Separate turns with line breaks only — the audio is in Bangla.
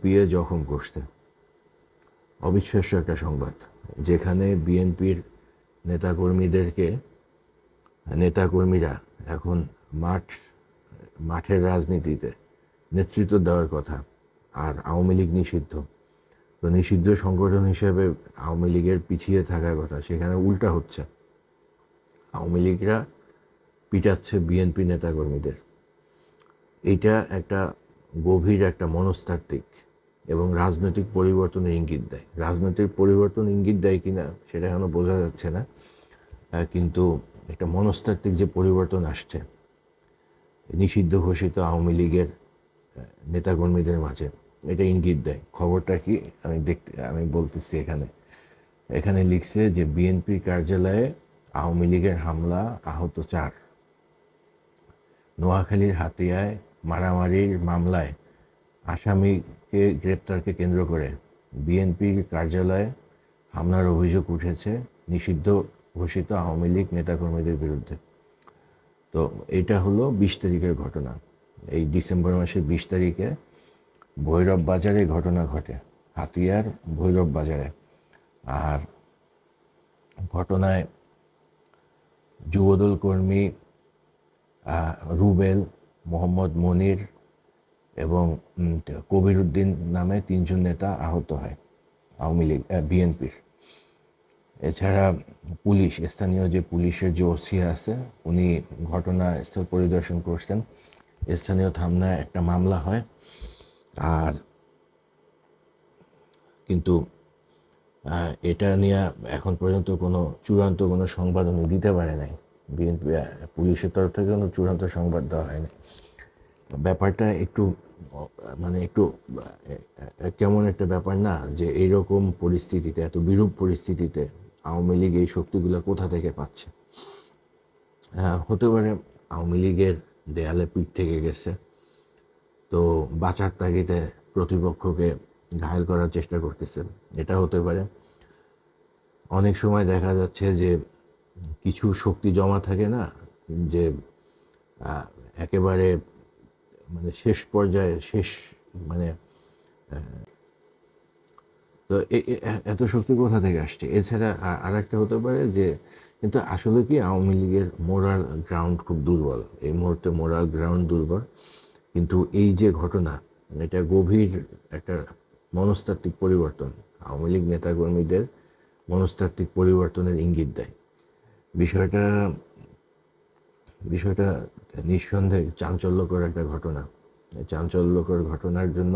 কুপিয়ে জখম করছে। অবিশ্বাস্য একটা সংবাদ, যেখানে বিএনপির নেতাকর্মীরা এখন মাঠের রাজনীতিতে নেতৃত্ব দেওয়ার কথা, আর আওয়ামী লীগ নিষিদ্ধ। তো নিষিদ্ধ সংগঠন হিসেবে আওয়ামী লীগের পিছিয়ে থাকার কথা, সেখানে উল্টা হচ্ছে। আওয়ামী লীগরা পিটাচ্ছে বিএনপি নেতাকর্মীদের। এইটা একটা গভীর একটা মনস্তাত্ত্বিক এবং রাজনৈতিক পরিবর্তনের ইঙ্গিত দেয়। রাজনৈতিক পরিবর্তন ইঙ্গিত দেয় কিনা সেটা এখনো বোঝা যাচ্ছে না, কিন্তু একটা মনস্তাত্ত্বিক যে পরিবর্তন আসছে নিষিদ্ধ ঘোষিত আওয়ামী লীগের নেতাকর্মীদের মাঝে, এটা ইঙ্গিত দেয়। খবরটা কি আমি বলতেছি। এখানে লিখছে যে বিএনপি কার্যালয়ে আওয়ামী লীগের হামলা, আহত 4। নোয়াখালীর হাতিয়ায় মারামারির মামলায় আসামিকে গ্রেপ্তারকে কেন্দ্র করে বিএনপির কার্যালয়ে হামলার অভিযোগ উঠেছে নিষিদ্ধ ঘোষিত আওয়ামী লীগ নেতাকর্মীদের বিরুদ্ধে। তো এটা হলো 20 তারিখের ঘটনা। এই ডিসেম্বর মাসের 20 তারিখে ভৈরব বাজারে ঘটনা ঘটে, হাতিয়ার ভৈরব বাজারে। আর ঘটনায় যুবদল কর্মী রুবেল, মোহাম্মদ মনির এবং কবির উদ্দিন নামে 3 জন নেতা আহত হয় আওয়ামী লীগ বিএনপির। এছাড়া স্থানীয় যে পুলিশের যে ওসি আছে, উনি ঘটনাস্থল পরিদর্শন করছেন। স্থানীয় থানায় একটা মামলা হয়, আর কিন্তু এটা নিয়ে এখন পর্যন্ত চূড়ান্ত কোনো সংবাদ উনি দিতে পারে নাই। বিএনপি পুলিশের তরফ থেকে কোনো চূড়ান্ত সংবাদ দেওয়া হয়নি। ব্যাপারটা একটু কেমন একটা ব্যাপার না, যে এইরকম পরিস্থিতিতে, এত বিরূপ পরিস্থিতিতে আওয়ামী লীগ এই শক্তিগুলো কোথা থেকে পাচ্ছে? হতে পারে আওয়ামী লীগের দেয়ালে পিঠ থেকে গেছে, তো বাঁচার তাগিদে প্রতিপক্ষকে ঘায়েল করার চেষ্টা করতেছে, এটা হতে পারে। অনেক সময় দেখা যাচ্ছে যে কিছু শক্তি জমা থাকে না, যে একেবারে শেষ পর্যায়ে তো এত শক্তি কোথা থেকে আসছে? এছাড়া আর একটা হতে পারে যে, কিন্তু আসলে কি আওয়ামী লীগের মোরাল গ্রাউন্ড খুব দুর্বল, এই মুহূর্তে মোরাল গ্রাউন্ড দুর্বল। কিন্তু এই যে ঘটনা, এটা গভীর একটা মনস্তাত্ত্বিক পরিবর্তন, আওয়ামী লীগ নেতাকর্মীদের মনস্তাত্ত্বিক পরিবর্তনের ইঙ্গিত দেয়। বিষয়টা নিঃসন্দেহে চাঞ্চল্যকর একটা ঘটনা। চাঞ্চল্যকর ঘটনার জন্য